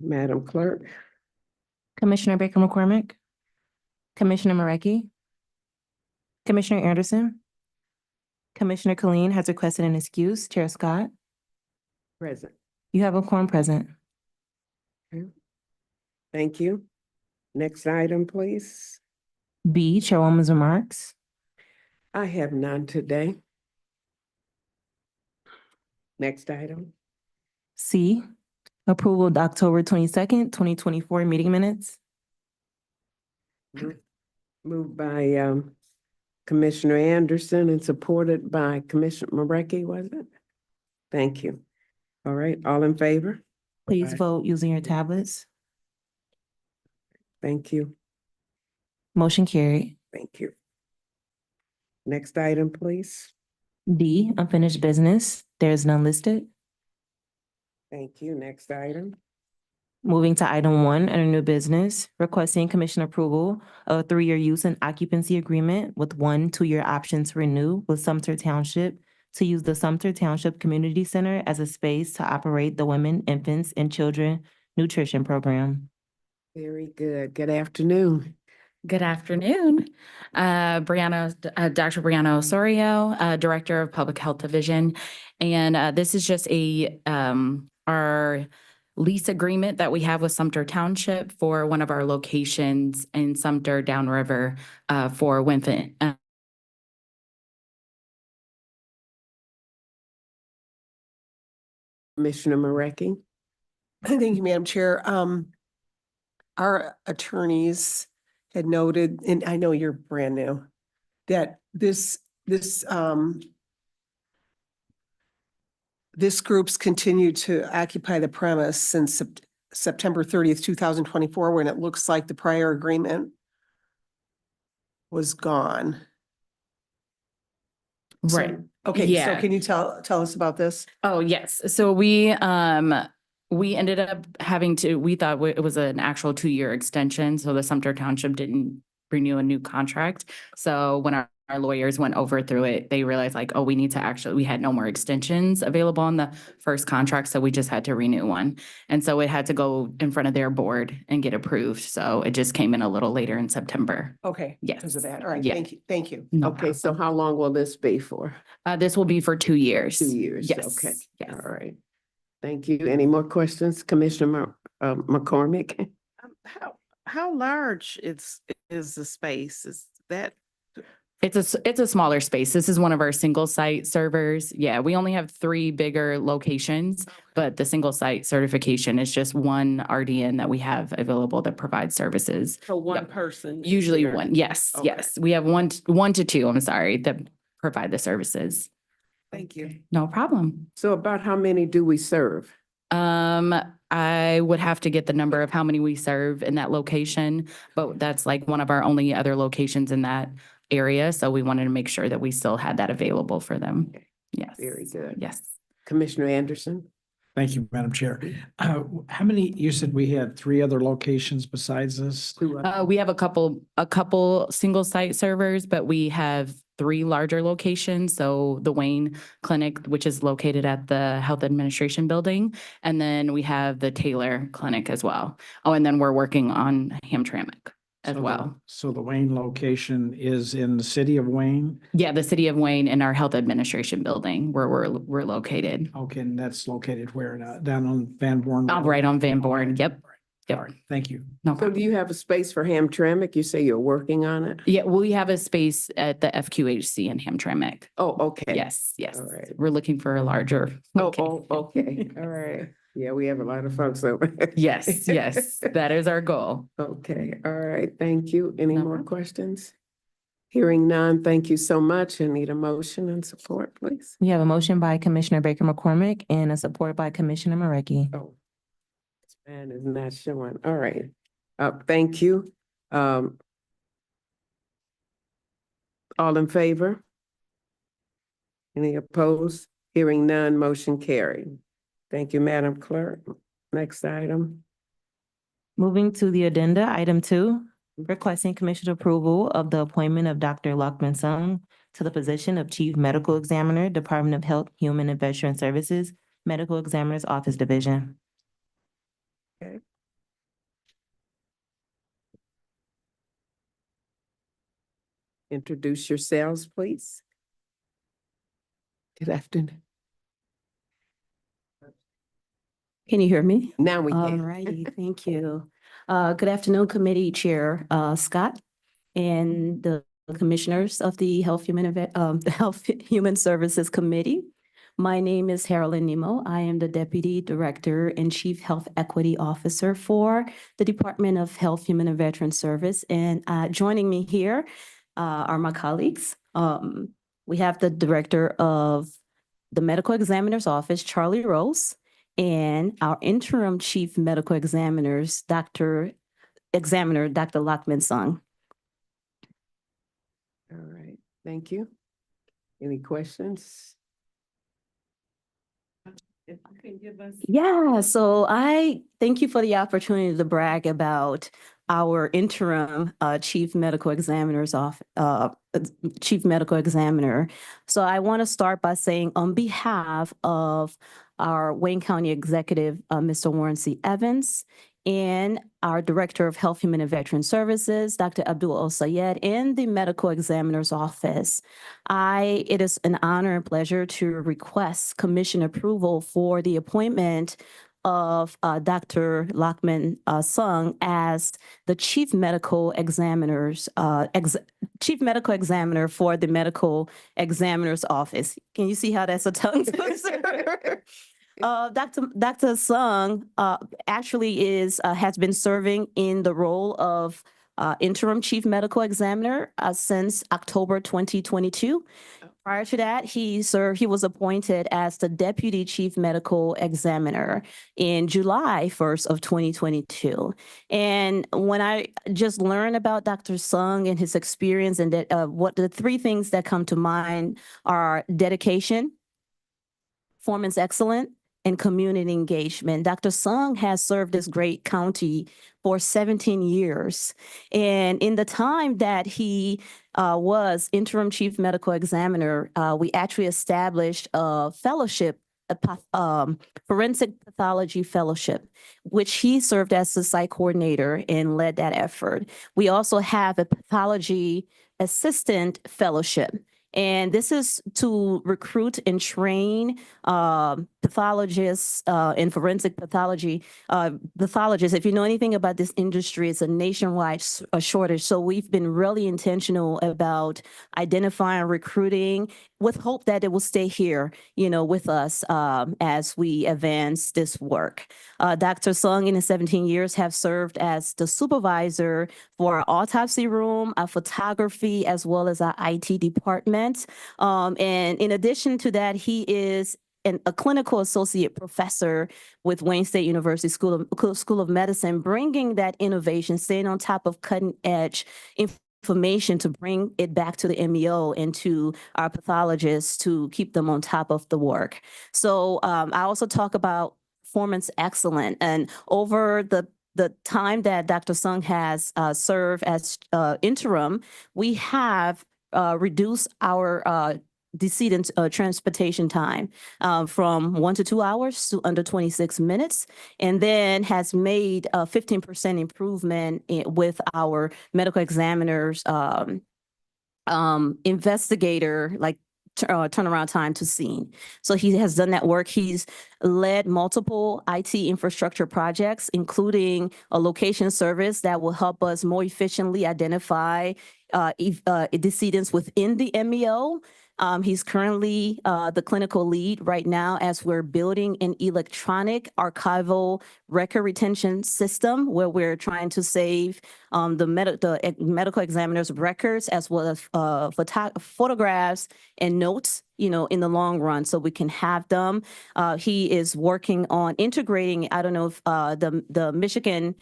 Madam Clerk. Commissioner Baker McCormick, Commissioner Marecki, Commissioner Anderson, Commissioner Colleen has requested an excuse. Chair Scott, Present. you have a quorum present. Thank you. Next item, please. B, Chairwoman's remarks. I have none today. Next item. C, approval of the October 22nd, 2024 meeting minutes. Moved by Commissioner Anderson and supported by Commissioner Marecki, was it? Thank you. All right, all in favor? Please Aye. vote using your tablets. Thank you. Motion carried. Thank you. Next item, please. D, unfinished business. There is none listed. Thank you. Next item. Moving to item 1 under new business, requesting commission approval of a 3-year use and occupancy agreement with 1 2-year option to renew with Sumter Township to use the Sumter Township Community Center as a space to operate the Women, Infants, and Children Nutrition Program. Very good. Good afternoon. Good afternoon. Dr. Brianna Osorio, Director of Public Health Division. And this is just our lease agreement that we have with Sumter Township for one of our locations in Sumter Downriver for infant. Commissioner Marecki. Thank you, Madam Chair. Our attorneys had noted, and I know you're brand new, that this group's continued to occupy the premise since September 30th, 2024, when it looks like the prior agreement was gone. Right. So, okay, Yeah. so can you tell us about this? Oh, yes. So we ended up we thought it was an actual 2-year extension. So the Sumter Township didn't renew a new contract. So when our lawyers went through it, they realized like, oh, we had no more extensions available on the first contract. So we just had to renew one. And so it had to go in front of their board and get approved. So it just came in a little later in September. Okay. Yes. Because of that. All right, Yeah. thank you. Thank you. No Okay, so how long will this be for? problem. This will be for 2 years. 2 years. Yes. Okay. Yes. All right. Thank you. Any more questions, Commissioner McCormick? How large is the space? Is that? It's a smaller space. This is one of our single site servers. Yeah, we only have 3 bigger locations, but the single site certification is just one RDN that we have available that provides services. So one Yep. person? is Usually there? one. Yes, Okay. yes. We have one to 2, I'm sorry, that provide the services. Thank you. No problem. So about how many do we serve? I would have to get the number of how many we serve in that location, but that's like one of our only other locations in that area. So we wanted to make sure that we still had that available for them. Okay. Yes. Very good. Yes. Commissioner Anderson? Thank you, Madam Chair. How many, you said we had 3 other locations besides this? We have a couple single site servers, but we have 3 larger locations. So the Wayne Clinic, which is located at the Health Administration Building, and then we have the Taylor Clinic as well. Oh, and then we're working on Hamtramck as So well. So the Wayne location is in the city of Wayne? Yeah, the City of Wayne and our Health Administration Building where we're located. Okay, and that's located where, down on Van Born? Oh, right on Van Born. Yep. All right, thank you. No So do problem. you have a space for Hamtramck? You say you're working on it? Yeah, we have a space at the FQHC in Hamtramck. Oh, okay. Yes, yes. All right. We're looking for a larger. Oh, okay. All right. Yeah, we have a lot of folks over there. Yes, yes, that is our goal. Okay, all right. Thank you. Any No more problem. questions? Hearing none, thank you so much. I need a motion and support, please. We have a motion by Commissioner Baker McCormick and a support by Commissioner Marecki. Oh, this man is not showing. All right. Thank you. All in favor? Any opposed? Hearing none, motion carried. Thank you, Madam Clerk. Next item. Moving to the addenda, item 2, requesting commission approval of the appointment of Dr. Luckman Sung to the position of Chief Medical Examiner, Department of Health, Human and Veteran Services, Medical Examiner's Office Division. Okay. Introduce yourselves, please. Good afternoon. Can you hear me? Now we All can. righty, thank you. Good afternoon, Committee Chair Scott and the Commissioners of the the Health Human Services Committee. My name is Carolyn Nemo. I am the Deputy Director and Chief Health Equity Officer for the Department of Health, Human and Veteran Service. And joining me here are my colleagues. We have the Director of the Medical Examiner's Office, Charlie Rose, and our interim chief medical Dr. Lockman Sung. All right, thank you. Any questions? If you can give us. Yeah, so I thank you for the opportunity to brag about our interim chief medical examiner. So I want to start by saying on behalf of our Wayne County Executive, Mr. Warren C. Evans, and our Director of Health, Human and Veteran Services, Dr. Abdul El-Sayed, and the Medical Examiner's Office, it is an honor and pleasure to request Commission approval for the appointment of Dr. Lockman Sung as the Chief Medical Examiner for the Medical Examiner's Office. Can you see how that's a tongue twister? Dr. Sung actually has been serving in the role of interim chief medical examiner since October 2022. Prior to that, he was appointed as the deputy chief medical examiner in July 1st of 2022. And when I just learned about Dr. Sung and his experience, and that what the three things that come to mind are dedication, performance excellence, and community engagement. Dr. Sung has served this great county for 17 years. And in the time that he was interim chief medical examiner, we actually established a fellowship, forensic pathology fellowship, which he served as the site coordinator and led that effort. We also have a pathology assistant fellowship. And this is to recruit and train pathologists and forensic pathologists. If you know anything about this industry, it's a nationwide shortage. So we've been really intentional about identifying, recruiting, with hope that it will stay here, with us as we advance this work. Dr. Sung, in his 17 years, have served as the supervisor for our autopsy room, our photography, as well as our IT department. And in addition to that, he is a clinical associate professor with Wayne State University School of Medicine, bringing that innovation, staying on top of cutting edge information to bring it back to the MEO and to our pathologists to keep them on top of the work. So I also talk about performance excellence, and over the time that Dr. Sung has served as interim, we have reduced our decedent transportation time from 1 to 2 hours to under 26 minutes, and then has made a 15% improvement with our medical examiners investigator, like turnaround time to scene. So he has done that work. He's led multiple IT infrastructure projects, including a location service that will help us more efficiently identify decedents within the MEO. He's currently the clinical lead right now as we're building an electronic archival record retention system where we're trying to save the medical examiner's records as well as photographs and notes, in the long run, so we can have them. He is working on integrating, I don't know if the Michigan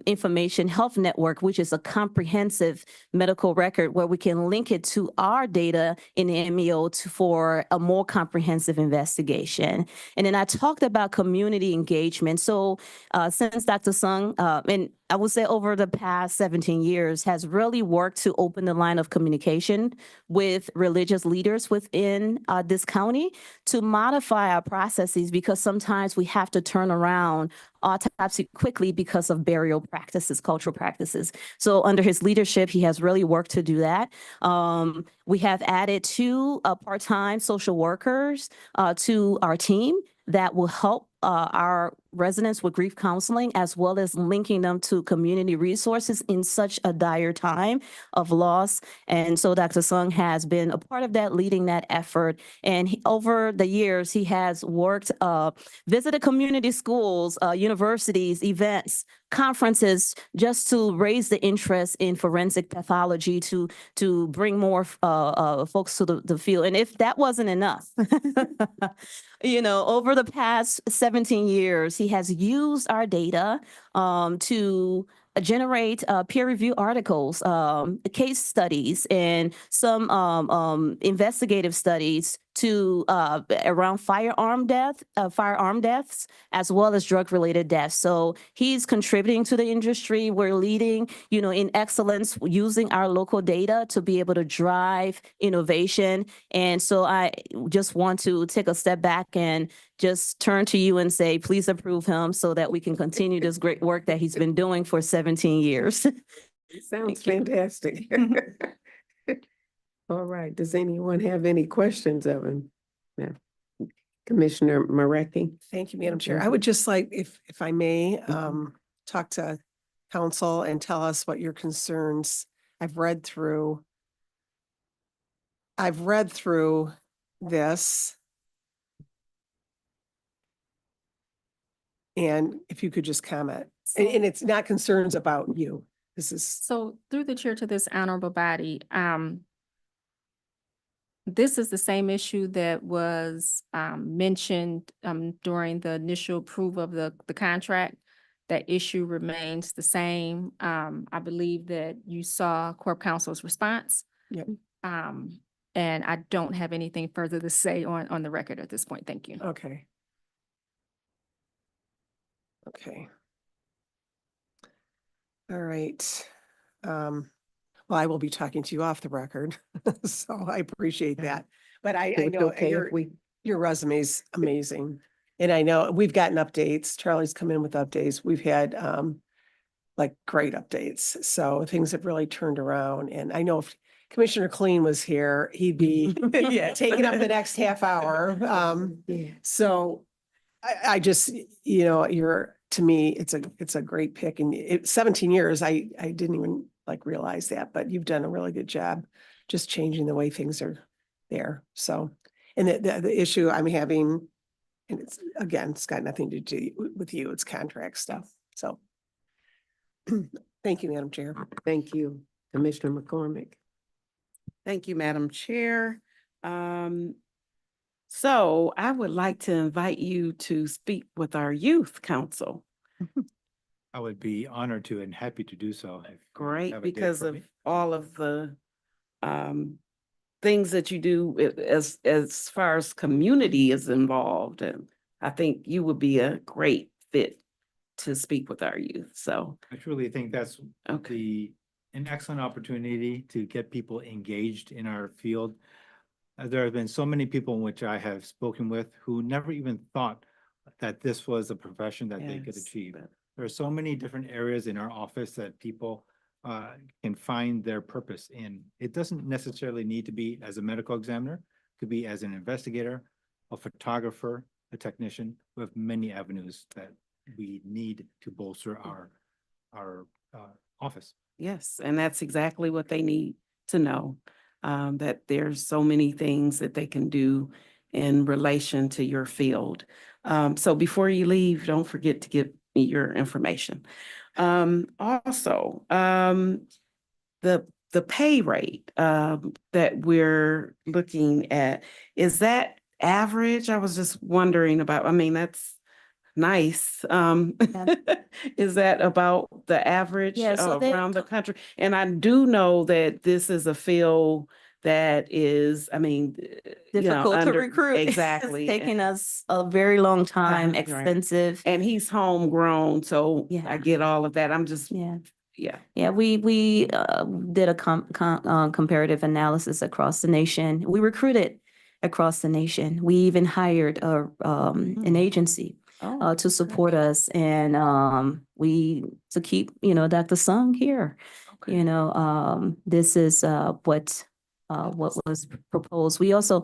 Information Health Network, which is a comprehensive medical record where we can link it to our data in the MEO for a more comprehensive investigation. And then I talked about community engagement. So since Dr. Sung, and I would say over the past 17 years, has really worked to open the line of communication with religious leaders within this county to modify our processes, because sometimes we have to turn around autopsy quickly because of burial practices, cultural practices. So under his leadership, he has really worked to do that. We have added 2 part-time social workers to our team that will help our residents with grief counseling, as well as linking them to community resources in such a dire time of loss. And so Dr. Sung has been a part of that, leading that effort. And over the years, he has worked, visited community schools, universities, events, conferences, just to raise the interest in forensic pathology, to bring more folks to the field. And if that wasn't enough, over the past 17 years, he has used our data to generate peer review articles, case studies, and some investigative studies to around firearm deaths, as well as drug-related deaths. So he's contributing to the industry. We're leading, in excellence, using our local data to be able to drive innovation. And so I just want to take a step back and just turn to you and say, please approve him so that we can continue this great work that he's been doing for 17 years. Sounds Thank fantastic. All right, does anyone have any questions of him? No. Commissioner Marecki? Thank you, Madam Chair. I would just like, if I may, talk to council and tell us what your concerns. I've read through this. And if you could just comment, and it's not concerns about you. This is, So through the chair to this honorable body, this is the same issue that was mentioned during the initial approval of the contract. That issue remains the same. I believe that you saw Corp Counsel's response. Yep. And I don't have anything further to say on the record at this point. Thank you. okay. Okay. All right. Well, I will be talking to you off the record, so I appreciate Okay. that. But I So it's know okay if your resume's amazing. And I know we've gotten updates. Charlie's come in with updates. We've had like great updates. So things have really turned around. And I know if Commissioner Clean was here, he'd be taking up the next half hour. Yeah. So I just, to me, it's a great pick, and 17 years, I didn't even realize that, but you've done a really good job just changing the way things are there. So, and the issue I'm having, and it's got nothing to do with you, it's contract stuff. So thank you, Madam Chair. Thank you, Commissioner McCormick. Thank you, Madam Chair. So I would like to invite you to speak with our youth council. I would be honored to and happy to do so. if you Great, have a date because for of me. all of the things that you do as far as community is involved. And I think you would be a great fit to speak with our youth. So, I truly think that's okay. an excellent opportunity to get people engaged in our field. There have been so many people in which I have spoken with who never even thought that this was a profession that they could Yes, achieve. but- There are so many different areas in our office that people can find their purpose in. It doesn't necessarily need to be as a medical examiner, it could be as an investigator, a photographer, a technician. We have many avenues that we need to bolster our office. Yes, and that's exactly what they need to know, that there's so many things that they can do in relation to your field. So before you leave, don't forget to give me your information. Also, the pay rate that we're looking at, is that average? I was just wondering about, I mean, that's nice. Is that about the average Yeah, so around the country? And I do know that this is a field that is, I mean, you know, Difficult to under- recruit. Exactly. It's taken us a very long time, Right. expensive. And he's homegrown, so Yeah. I get all of that. I'm just, Yeah. yeah. Yeah, we did a comparative analysis across the nation. We recruited across the nation. We even hired an agency Oh, to support us and to keep, Dr. Sung here. okay. This is what was proposed. We also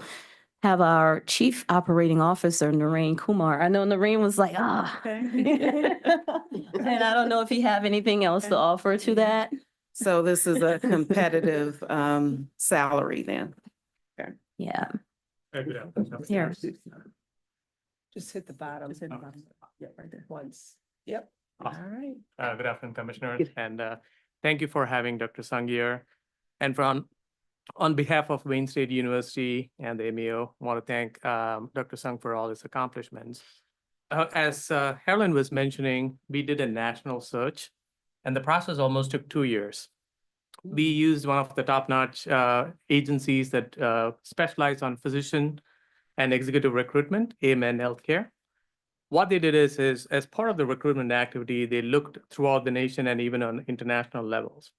have our Chief Operating Officer, Noreen Kumar. I know Noreen was like, And I don't know if you have anything else to offer to that. So this is a competitive salary then. Yeah. Here. Just hit the bottom. Just hit the bottom. Yeah, right there. Once. Yep. All Awesome. right. Good afternoon, Commissioners, and thank you for having Dr. Sung here. And on behalf of Wayne State University and the MEO, I want to thank Dr. Sung for all his accomplishments. As Helen was mentioning, we did a national search, and the process almost took 2 years. We used one of the top-notch agencies that specialize on physician and executive recruitment, AMN Healthcare. What they did is as part of the recruitment activity, they looked throughout the nation and even on international levels.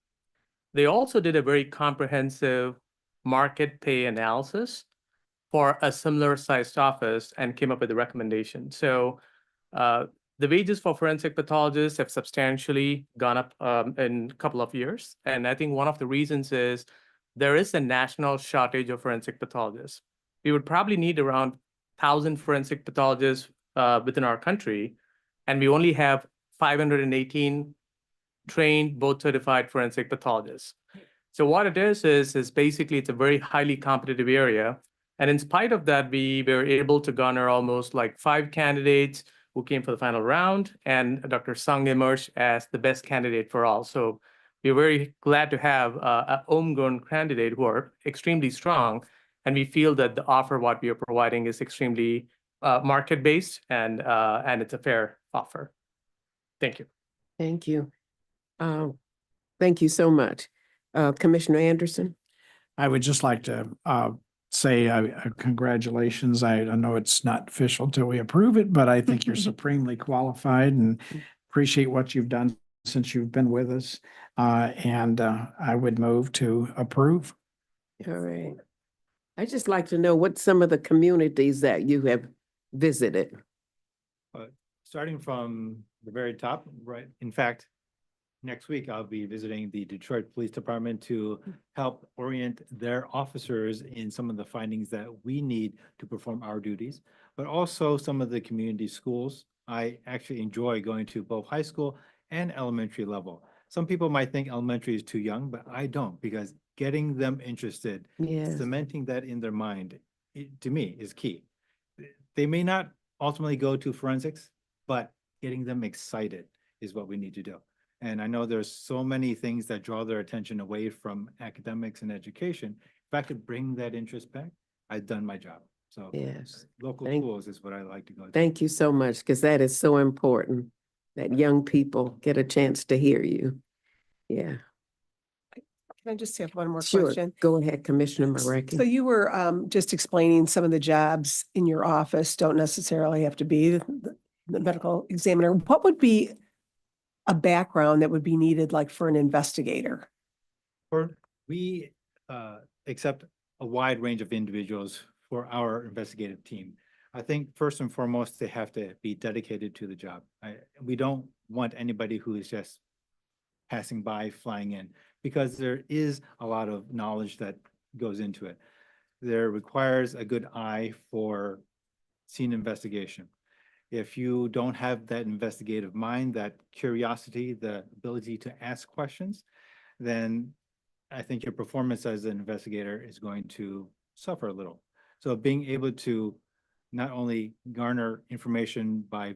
They also did a very comprehensive market pay analysis for a similar sized office and came up with a recommendation. So the wages for forensic pathologists have substantially gone up in a couple of years. And I think one of the reasons is there is a national shortage of forensic pathologists. We would probably need around 1,000 forensic pathologists within our country, and we only have 518 trained, both certified forensic pathologists. So what it is basically it's a very highly competitive area. And in spite of that, we were able to garner almost like 5 candidates who came for the final round, and Dr. Sung emerged as the best candidate for all. So we're very glad to have a homegrown candidate who are extremely strong, and we feel that the offer what we are providing is extremely market-based and it's a fair offer. Thank you. Thank you. Thank you so much. Commissioner Anderson? I would just like to say congratulations. I know it's not official till we approve it, but I think you're supremely qualified and appreciate what you've done since you've been with us. And I would move to approve. All right. I'd just like to know what some of the communities that you have visited. Starting from the very top, right? In fact, next week I'll be visiting the Detroit Police Department to help orient their officers in some of the findings that we need to perform our duties, but also some of the community schools. I actually enjoy going to both high school and elementary level. Some people might think elementary is too young, but I don't, because getting them interested, Yes. cementing that in their mind, to me, is key. They may not ultimately go to forensics, but getting them excited is what we need to do. And I know there's so many things that draw their attention away from academics and education. If I could bring that interest back, I've done my job. So Yes. local Thank- schools is what I like to go to. Thank you so much, because that is so important, that young people get a chance to hear you. Yeah, Can I just have one more sure. question? Go ahead, Commissioner So Marecki. you were just explaining some of the jobs in your office don't necessarily have to be the medical examiner. What would be a background that would be needed, like for an investigator? We accept a wide range of individuals for our investigative team. I think first and foremost, they have to be dedicated to the job. We don't want anybody who is just passing by, flying in, because there is a lot of knowledge that goes into it. There requires a good eye for scene investigation. If you don't have that investigative mind, that curiosity, the ability to ask questions, then I think your performance as an investigator is going to suffer a little. So being able to not only garner information by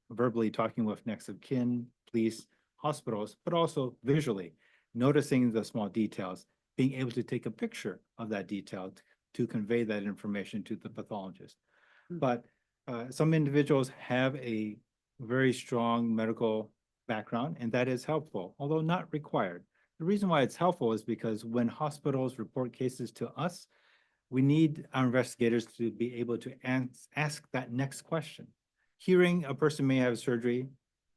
verbally talking with next of kin, police, hospitals, but also visually, noticing the small details, being able to take a picture of that detail to convey that information to the pathologist. But some individuals have a very strong medical background, and that is helpful, although not required. The reason why it's helpful is because when hospitals report cases to us, we need our investigators to be able to ask that next question. Hearing a person may have surgery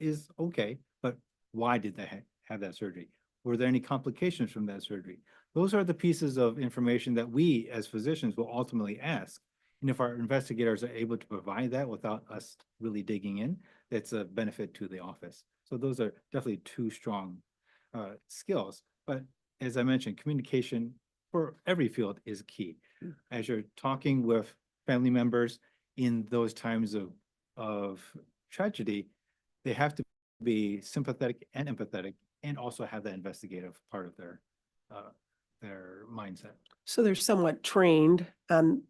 is okay, but why did they have that surgery? Were there any complications from that surgery? Those are the pieces of information that we as physicians will ultimately ask. And if our investigators are able to provide that without us really digging in, that's a benefit to the office. So those are definitely two strong skills. But as I mentioned, communication for every field is key. As you're talking with family members in those times of tragedy, they have to be sympathetic and empathetic and also have that investigative part of their mindset. So they're somewhat trained on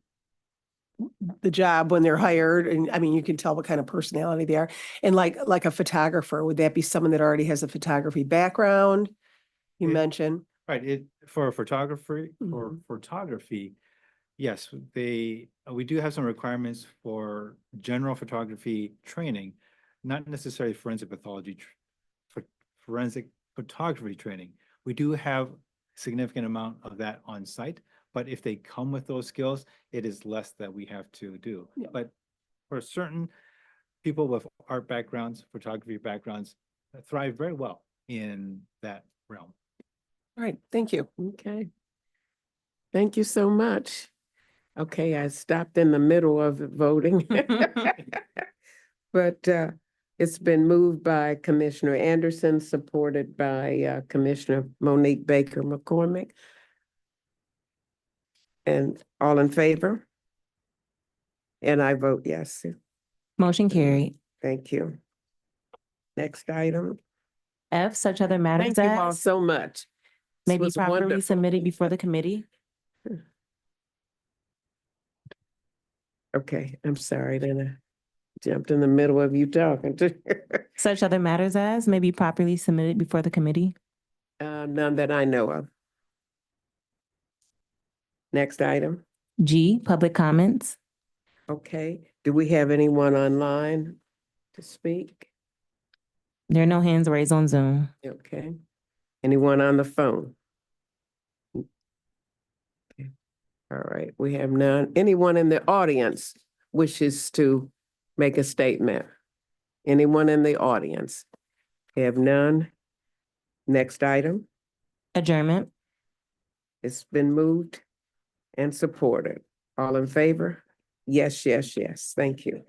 the job when they're hired. And I mean, you can tell what kind of personality they are. And like a photographer, would that be someone that already has a photography background? You It- mentioned. Right, for photography, yes, we do have some requirements for general photography training, not necessarily forensic pathology, forensic photography training. We do have significant amount of that on site, but if they come with those skills, it is less that we have to do. Yeah. But for certain people with art backgrounds, photography backgrounds, thrive very well in that realm. All right, thank you. Okay. Thank you so much. Okay, I stopped in the middle of the voting. But it's been moved by Commissioner Anderson, supported by Commissioner Monique Baker McCormick. And all in favor? And I vote yes. Motion carried. Thank you. Next item. F, such other matters Thank you all as so much. This may be was properly wonderful. submitted before the committee. Okay, I'm sorry, then I jumped in the middle of you talking. Such other matters as may be properly submitted before the committee. None that I know of. Next item. G, public comments. Okay, do we have anyone online to speak? There are no hands raised on Zoom. Okay. Anyone on the phone? Okay. All right, we have none. Anyone in the audience wishes to make a statement? Anyone in the audience? Have none. Next item. Adjournment. It's been moved and supported. All in favor? Yes, yes, yes. Thank you.